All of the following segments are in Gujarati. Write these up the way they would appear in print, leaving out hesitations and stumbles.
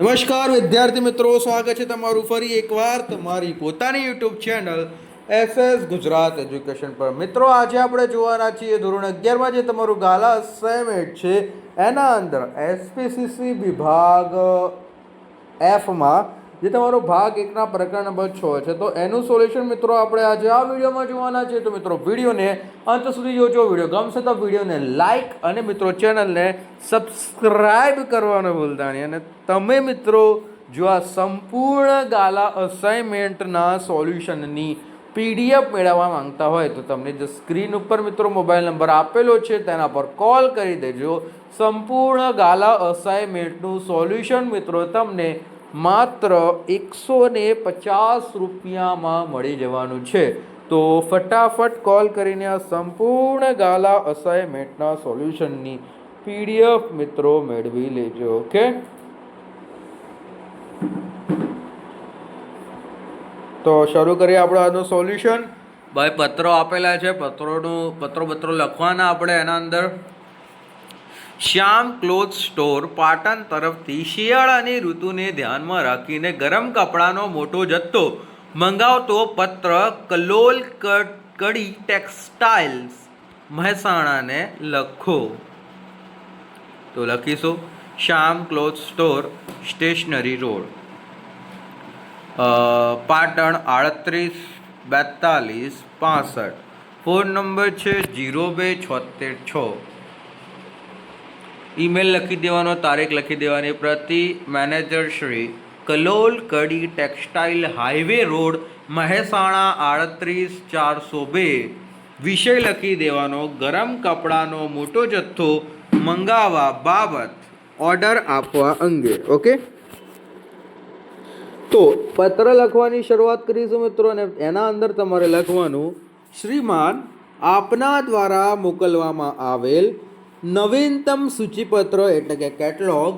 નમસ્કાર વિદ્યાર્થી મિત્રો, સ્વાગત છે તમારું ફરી એકવાર તમારી પોતાની YouTube channel SS Gujarat education પર. મિત્રો, આજે આપણે જોવાના છીએ ધોરણ 11માં જે તમારું ગાલા અસાઇનમેન્ટ છે એના અંદર એસપીસીસી વિભાગ એફમાં જે તમારો ભાગ 1ના પ્રકરણ નંબર 6 છે તો એનું સોલ્યુશન મિત્રો આપણે આજે આ વિડીયોમાં જોવાના છે. તો મિત્રો વિડીયોને અંત સુધી જોજો. વિડીયો ગમશે તો વિડીયોને લાઈક અને મિત્રો ચેનલને સબસ્ક્રાઈબ કરવાનું ભૂલતા નહીં. અને તમે મિત્રો જો આ સંપૂર્ણ ગાલા અસાઇનમેન્ટના સોલ્યુશનની પીડીએફ મેળવવા માંગતા હોય તો તમને જે સ્ક્રીન ઉપર મિત્રો મોબાઈલ નંબર આપેલો છે તેના પર કોલ કરી દેજો. સંપૂર્ણ ગાલા અસાઇનમેન્ટનું સોલ્યુશન મિત્રો તમને માત્ર 150 રૂપિયામાં મળી જવાનું છે. તો ફટાફટ કોલ કરીને આ સંપૂર્ણ ગાલા અસાઇનમેન્ટના સોલ્યુશનની પીડીએફ મિત્રો મેળવી લેજો. ઓકે, તો શરૂ કરીએ આપણે આજનું સોલ્યુશન. ભાઈ પત્રો આપેલા છે, પત્રો લખવાના આપણે એના અંદર. શ્યામ ક્લોથ સ્ટોર પાટણ તરફથી શિયાળાની ઋતુને ધ્યાનમાં રાખીને ગરમ કપડાનો મોટો જથ્થો મંગાવતો પત્ર કલોલ કડી ટેક્સટાઇલ્સ મહેસાણાને લખો. તો લખીશું Shyam cloth store, stationery road, Patan 384265. Phone number છે 02636. ઈમેલ લખી દેવાનો, તારીખ લખી દેવાની. પ્રતિ manager Shri, Kalol Kadi textile, highway road, Mehsana 38402. વિષય લખી દેવાનો ગરમ કપડાનો મોટો જથ્થો મંગાવવા બાબત ઓર્ડર આપવા અંગે. ઓકે, તો પત્ર લખવાની શરૂઆત કરીશું મિત્રો. અને એના અંદર તમારે લખવાનું, શ્રીમાન, આપના દ્વારા મોકલવામાં આવેલ નવીનતમ સૂચિપત્ર એટલે કે કેટલોગ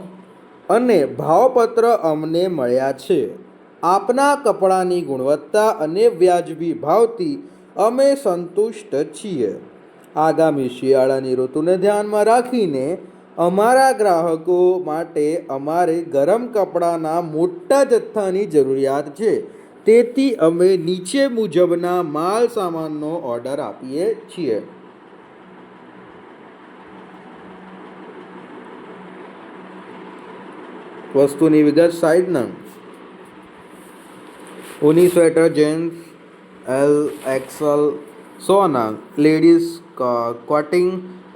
અને ભાવપત્ર અમને મળ્યા છે. આપના કપડાની ગુણવત્તા અને વ્યાજબી ભાવથી અમે સંતુષ્ટ છીએ. આગામી શિયાળાની ઋતુને ધ્યાનમાં રાખીને અમારા ગ્રાહકો માટે અમારે ગરમ કપડાના મોટા જથ્થાની જરૂરિયાત છે. તેથી અમે નીચે મુજબના માલ સામાનનો ઓર્ડર આપીએ છીએ. વસ્તુની વિગત સાઈડ નંગ. ઊની સ્વેટર જેન્ટ્સ એલ એક્સલ 100 નંગ, લેડીઝ કોટિંગ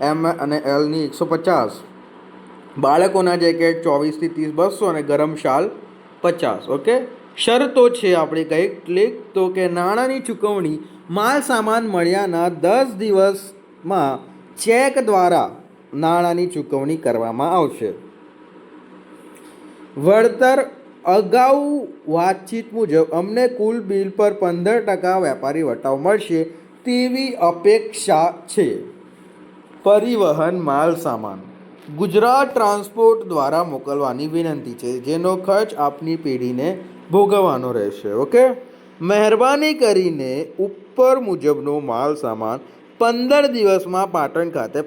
એમ અને એલની 150, બાળકોના જેકેટ 24 થી 30 200 અને ગરમ શાલ 50. ઓકે, શરતો છે આપણી કંઈક તો કે નાણાંની ચૂકવણી માલ સામાન મળ્યાના 10 દિવસમાં ચેક દ્વારા નાણાંની ચૂકવણી કરવામાં આવશે. વળતર અગાઉ વાતચીત મુજબ અમને કુલ બિલ પર 15% વેપારી વટાવ મળશે તેવી અપેક્ષા છે. પરિવહન માલ સામાન ગુજરાત ટ્રાન્સપોર્ટ દ્વારા મોકલવાની વિનંતી છે, જેનો ખર્ચ આપની પેઢીને ભોગવવાનો રહેશે. ઓકે, મહેરબાની કરીને ઉપર મુજબનો માલ સામાન 15 દિવસમાં પાટણ ખાતે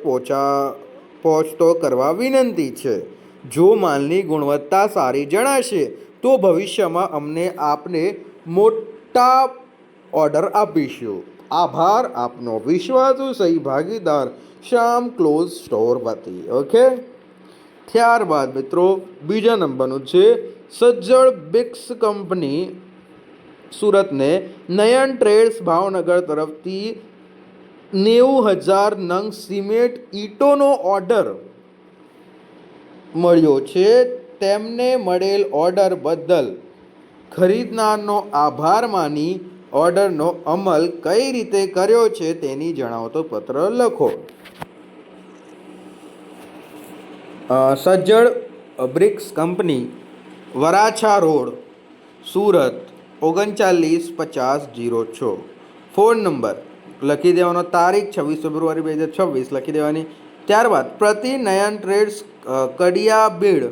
પહોંચતો કરવા વિનંતી છે. જો માલની ગુણવત્તા સારી જણાશે તો ભવિષ્યમાં અમને આપને મોટા ઓર્ડર આપીશું. આભાર, આપનો વિશ્વાસુ સહભાગીદાર શ્યામ ક્લોથ સ્ટોર વતી. ઓકે, ત્યારબાદ મિત્રો બીજા નંબરનું છે સજ્જડ બ્રિક્સ કંપની સુરતને નયન ટ્રેડ્સ ભાવનગર તરફથી 90,000 નંગ સિમેન્ટ ઈંટોનો ઓર્ડર મળ્યો છે. તેમને મળેલ ઓર્ડર બદલ ખરીદનારનો આભાર માની ઓર્ડરનો અમલ કઈ રીતે કર્યો છે તેની જણાવતો પત્ર લખો. સજ્જડ BRICS company, Varachha road, Surat 395006. Phone number લખી દેવાનો, તારીખ 26 ફેબ્રુઆરી 2026 લખી દેવાની. ત્યારબાદ પ્રતિ નયન ટ્રેડ્સ કડિયા બીડ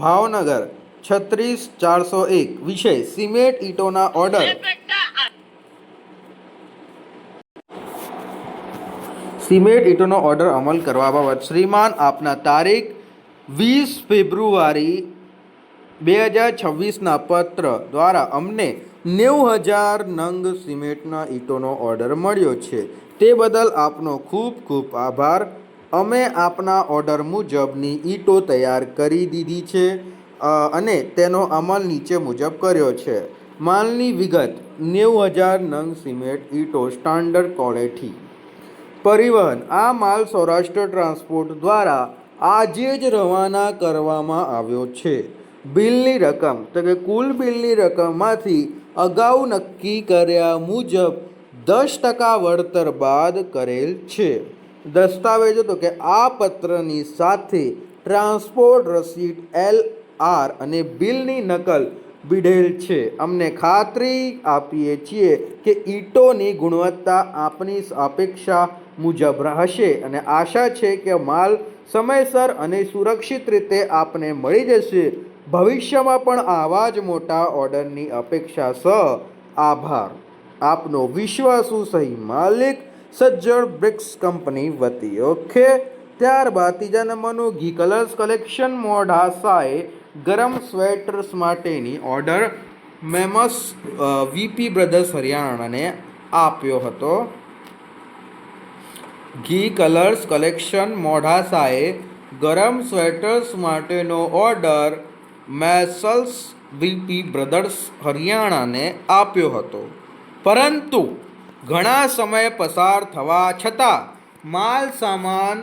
ભાવનગર 36401. વિષય સિમેન્ટ ઈંટોના ઓર્ડર. સિમેન્ટ ઈંટોનો ઓર્ડર અમલ કરવા બાબત શ્રીમાન આપના તારીખ 20 ફેબ્રુઆરી 2026ના પત્ર દ્વારા અમને 90,000 નંગ સિમેન્ટના ઈંટોનો ઓર્ડર મળ્યો છે. તે બદલ આપનો ખૂબ ખૂબ આભાર. અમે આપના ઓર્ડર મુજબની ઈંટો તૈયાર કરી દીધી છે અને તેનો અમલ નીચે મુજબ કર્યો છે. માલની વિગત: 90,000 નંગ સિમેન્ટ ઈંટો સ્ટાન્ડર્ડ ક્વોલિટી. પરિવહન: આ માલ સૌરાષ્ટ્ર ટ્રાન્સપોર્ટ દ્વારા આજે જ રવાના કરવામાં આવ્યો છે. બિલની રકમ તો કે કુલ બિલની રકમમાંથી અગાઉ નક્કી કર્યા મુજબ 10% વળતર બાદ કરેલ છે. દસ્તાવેજો તો કે આ પત્રની સાથે ટ્રાન્સપોર્ટ રસીદ LR અને બિલની નકલ બીડેલ છે. અમને ખાતરી આપીએ છીએ કે ઈંટોની ગુણવત્તા આપની અપેક્ષા મુજબ હશે અને આશા છે કે માલ સમયસર અને સુરક્ષિત રીતે આપને મળી જશે. ભવિષ્યમાં પણ આવા જ મોટા ઓર્ડરની અપેક્ષા સહ. આભાર. આપનો વિશ્વાસુ સહી માલિક, સજ્જડ બ્રિક્સ કંપની વતી. ઓકે, ત્યારબાદ ત્રીજા નંબરનું ઘી કલર્સ કલેક્શન મોડાસાએ ગરમ સ્વેટર્સ માટેની ઓર્ડર મેમસ VP બ્રધર્સ હરિયાણાને આપ્યો હતો. ઘી કલર્સ કલેક્શન મોડાસાએ ગરમ સ્વેટર્સ માટેનો ઓર્ડર મેસલ્સ VP બ્રધર્સ હરિયાણાને આપ્યો હતો, પરંતુ ઘણા સમય પસાર થવા છતાં માલ સામાન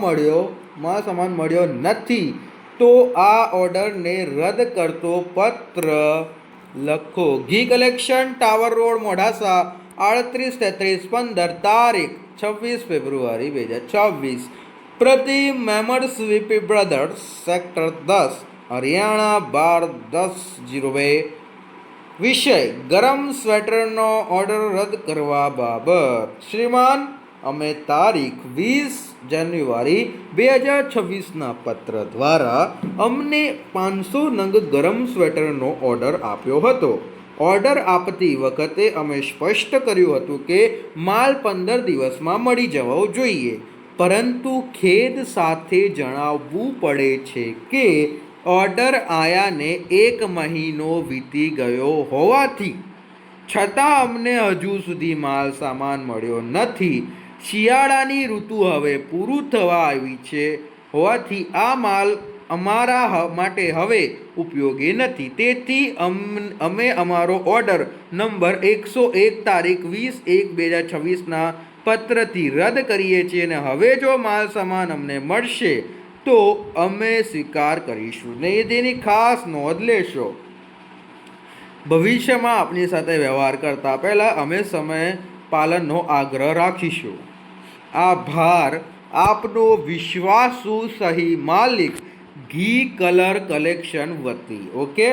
મળ્યો નથી. તો આ ઓર્ડરને રદ કરતો પત્ર લખો. ઘી કલેક્શન, ટાવર રોડ, મોડાસા 383315, તારીખ 26 ફેબ્રુઆરી 2026. પ્રતિ મેમર્સ VP બ્રધર્સ, સેક્ટર 10, હરિયાણા 12-10-02. વિષય: ગરમ સ્વેટરનો ઓર્ડર રદ કરવા બાબત. શ્રીમાન, અમે તારીખ 20 જાન્યુઆરી 2026ના પત્ર દ્વારા અમને 500 નંગ ગરમ સ્વેટરનો ઓર્ડર આપ્યો હતો. ઓર્ડર આપતી વખતે અમે સ્પષ્ટ કર્યું હતું કે માલ 15 દિવસમાં મળી જવો જોઈએ, પરંતુ ખેદ સાથે જણાવવું પડે છે કે ઓર્ડર આયાને 1 મહિનો વીતી ગયો હોવાથી છતાં અમને હજુ સુધી માલ સામાન મળ્યો નથી. શિયાળાની ઋતુ હવે પૂરું થવા આવી છે હોવાથી આ માલ અમારા માટે હવે ઉપયોગી નથી. તેથી અમે અમારો ઓર્ડર નંબર 101 તારીખ 20/1/2026ના પત્રથી રદ કરીએ છીએ અને હવે જો માલ સામાન અમને મળશે તો અમે સ્વીકાર કરીશું ને તેની ખાસ નોંધ લેશો. ભવિષ્યમાં આપની સાથે વ્યવહાર કરતા પહેલાં અમે સમય પાલનનો આગ્રહ રાખીશું. આભાર. આપનો વિશ્વાસુ સહી માલિક, ઘી કલર કલેક્શન વતી. ઓકે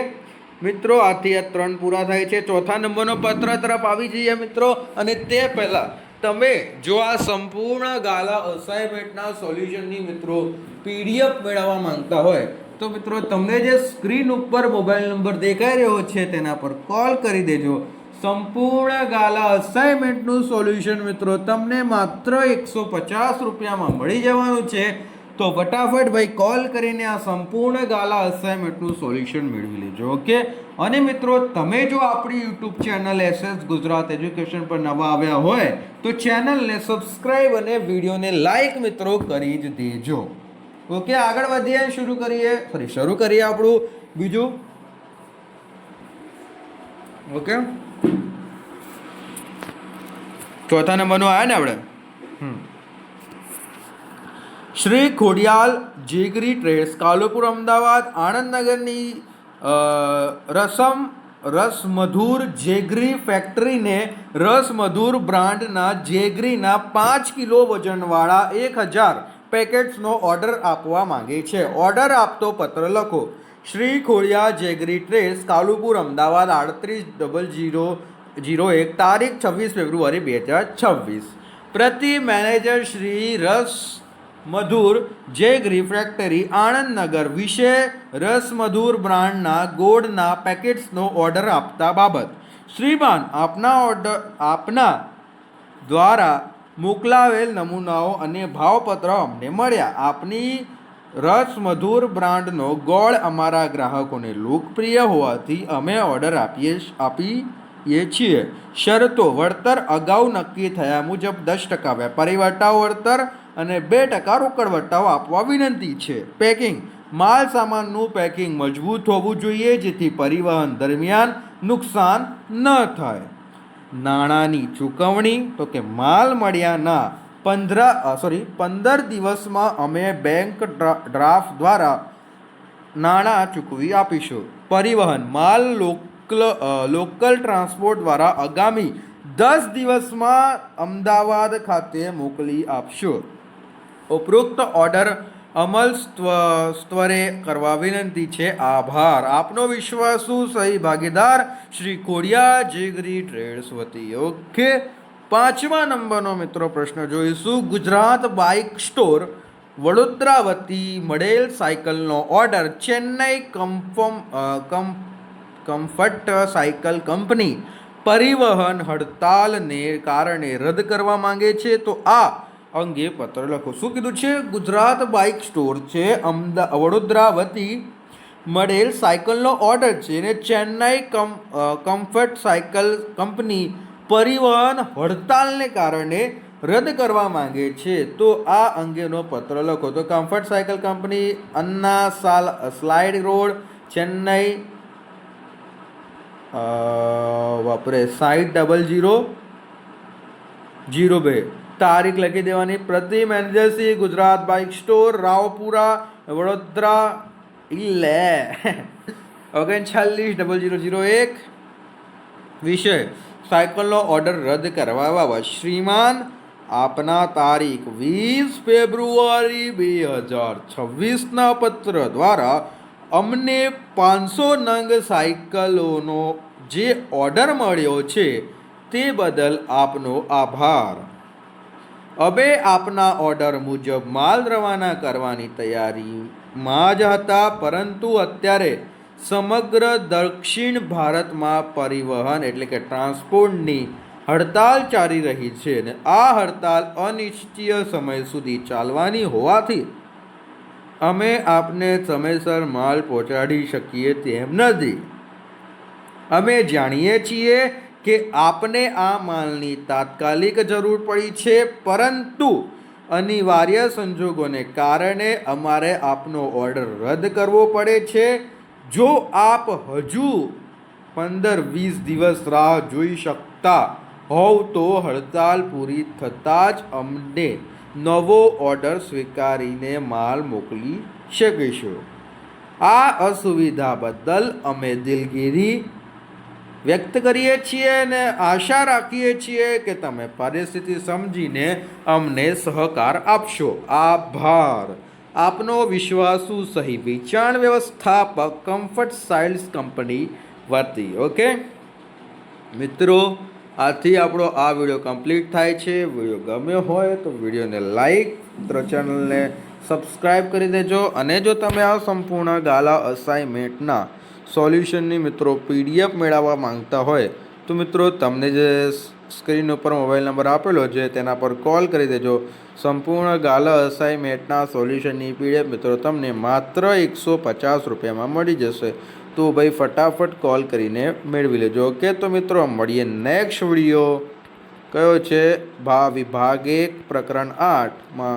મિત્રો, આથી આ 3 પૂરા થાય છે. ચોથા નંબરનો પત્ર તરફ આવી જઈએ મિત્રો. અને તે પહેલાં તમે જો આ સંપૂર્ણ ગાલા અસાઇનમેન્ટના સોલ્યુશનની મિત્રો PDF મેળવવા માંગતા હોય તો મિત્રો તમને જે સ્ક્રીન ઉપર મોબાઈલ નંબર દેખાઈ રહ્યો છે તેના પર કોલ કરી દેજો. સંપૂર્ણ ગાલા અસાઇનમેન્ટનું સોલ્યુશન મિત્રો તમને માત્ર 150 રૂપિયામાં મળી જવાનું છે. તો ફટાફટ ભાઈ કોલ કરીને આ સંપૂર્ણ ગાલા અસાઇનમેન્ટનું સોલ્યુશન મેળવી લેજો. ઓકે, અને મિત્રો તમે જો આપણી YouTube channel SS Gujarat education પર નવા આવ્યા હોય તો ચેનલને સબસ્ક્રાઈબ અને વિડીયોને લાઈક મિત્રો કરી જ દેજો. ઓકે, આગળ વધીએ, શરૂ કરીએ આપણું બીજું. ઓકે, ચોથા નંબરનું આવ્યા ને આપણે. શ્રી ખોડિયાલ જેગરી ટ્રેડ્સ, કાલુપુર, અમદાવાદ, આણંદનગરની રસમધુર જેગરી ફેક્ટરીને રસમધુર બ્રાન્ડના જેગરીના 5 કિલો વજનવાળા 1000 પેકેટ્સનો ઓર્ડર આપવા માંગે છે. ઓર્ડર આપતો પત્ર લખો. શ્રી ખોડિયાલ જેગરી ટ્રેડ્સ, કાલુપુર, અમદાવાદ 380001, તારીખ 26 ફેબ્રુઆરી 2026. પ્રતિ મેનેજર શ્રી રસમધુર જેગરી ફેક્ટરી, આણંદનગર. વિશે: રસમધુર બ્રાન્ડના ગોળના પેકેટ્સનો ઓર્ડર આપતા બાબત. શ્રીમાન, આપના દ્વારા મોકલાવેલ નમૂનાઓ અને ભાવપત્ર અમને મળ્યા. આપની રસ મધુર બ્રાન્ડનો ગોળ અમારા ગ્રાહકોને લોકપ્રિય હોવાથી અમે ઓર્ડર આપીએ છીએ. શરતો: વળતર અગાઉ નક્કી થયા મુજબ 10% વેપારી વટાવ વળતર અને 2% રોકડ વટાવ આપવા વિનંતી છે. પેકિંગ: માલ સામાનનું પેકિંગ મજબૂત હોવું જોઈએ જેથી પરિવહન દરમિયાન નુકસાન ન થાય. નાણાંની ચૂકવણી તો કે માલ મળ્યાના 15 દિવસમાં અમે બેંક ડ્રાફ્ટ દ્વારા નાણાં ચૂકવી આપીશું. પરિવહન: માલ લોકલ ટ્રાન્સપોર્ટ દ્વારા આગામી 10 દિવસમાં અમદાવાદ ખાતે મોકલી આપશો. ઉપરોક્ત ઓર્ડર અમલ ત્વરે કરવા વિનંતી છે. આભાર. આપનો વિશ્વાસુ સહી ભાગીદાર શ્રી ખોડિયા જીગરી ટ્રેડર્સ વતી. ઓકે, 5મા નંબરનો મિત્રો પ્રશ્ન જોઈશું. ગુજરાત બાઇક સ્ટોર વડોદરા વતી મળેલ સાયકલનો order Chennai comfort cycle company પરિવહન હડતાલને કારણે રદ કરવા માંગે છે. તો આ અંગે પત્ર લખો. શું કીધું છે? ગુજરાત બાઇક સ્ટોર છે વડોદરા વતી મળેલ સાયકલનો ઓર્ડર છે અને ચેન્નઈ કમ્ફર્ટ સાયકલ કંપની પરિવહન હડતાલને કારણે રદ કરવા માંગે છે. તો આ અંગેનો પત્ર લખો. તો comfort cycle company, Anna slide road, Chennai વાપરે 600002. તારીખ લખી દેવાની. પ્રતિ manager Shri Gujarat bike store Raopura Vadodara 390001. વિષય: સાયકલનો ઓર્ડર રદ કરવા બાબત. શ્રીમાન, આપના તારીખ 20 ફેબ્રુઆરી 2026ના પત્ર દ્વારા અમને 500 નંગ સાયકલોનો જે ઓર્ડર મળ્યો છે તે બદલ આપનો આભાર. અમે આપના ઓર્ડર મુજબ માલ રવાના કરવાની તૈયારીમાં જ હતા, પરંતુ અત્યારે સમગ્ર દક્ષિણ ભારતમાં પરિવહન એટલે કે ટ્રાન્સપોર્ટની હડતાલ ચાલી રહી છે અને આ હડતાલ અનિશ્ચિત સમય સુધી ચાલવાની હોવાથી અમે આપને સમયસર માલ પહોંચાડી શકીએ તેમ નથી. અમે જાણીએ છીએ કે આપને આ માલની તાત્કાલિક જરૂર પડી છે, પરંતુ અનિવાર્ય સંજોગોને કારણે અમારે આપનો ઓર્ડર રદ કરવો પડે છે. જો આપ હજુ 15-20 દિવસ રાહ જોઈ શકતા હોવ તો હડતાલ પૂરી થતાં જ અમને નવો ઓર્ડર સ્વીકારીને માલ મોકલી શકીશું. આ અસુવિધા બદલ અમે દિલગીરી વ્યક્ત કરીએ છીએ અને આશા રાખીએ છીએ કે તમે પરિસ્થિતિ સમજીને અમને સહકાર આપશો. આભાર. આપનો વિશ્વાસુ સહી વેચાણ વ્યવસ્થાપક કમ્ફર્ટ સાઇલ્સ કંપની વતી. ઓકે મિત્રો, આથી આપણો આ વિડીયો કમ્પ્લીટ થાય છે. વિડીયો ગમ્યો હોય તો વિડીયોને લાઈક, ચેનલને સબસ્ક્રાઈબ કરી દેજો. અને જો તમે આ સંપૂર્ણ ગાલા અસાઇનમેન્ટના સોલ્યુશનની મિત્રો PDF મેળવવા માંગતા હોય તો મિત્રો તમને જે સ્ક્રીન ઉપર મોબાઈલ નંબર આપેલો છે તેના પર કોલ કરી દેજો. સંપૂર્ણ ગાલા અસાઇનમેન્ટના સોલ્યુશનની PDF મિત્રો તમને માત્ર 150 રૂપિયામાં મળી જશે. તો ભાઈ ફટાફટ કોલ કરીને મેળવી લેજો. ઓકે, તો મિત્રો મળીએ નેક્સ્ટ વિડીયો. કયો છે? વિભાગ 1 પ્રકરણ 8માં.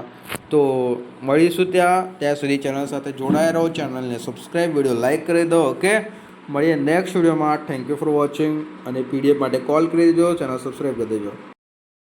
તો મળીશું ત્યાં સુધી ચેનલ સાથે જોડાયા રહો. ચેનલને સબસ્ક્રાઈબ, વિડીયો લાઈક કરી દો. ઓકે, મળીએ નેક્સ્ટ વિડીયોમાં. Thank you for watching. અને PDF માટે કોલ કરી દેજો, ચેનલ સબસ્ક્રાઈબ કરી દેજો.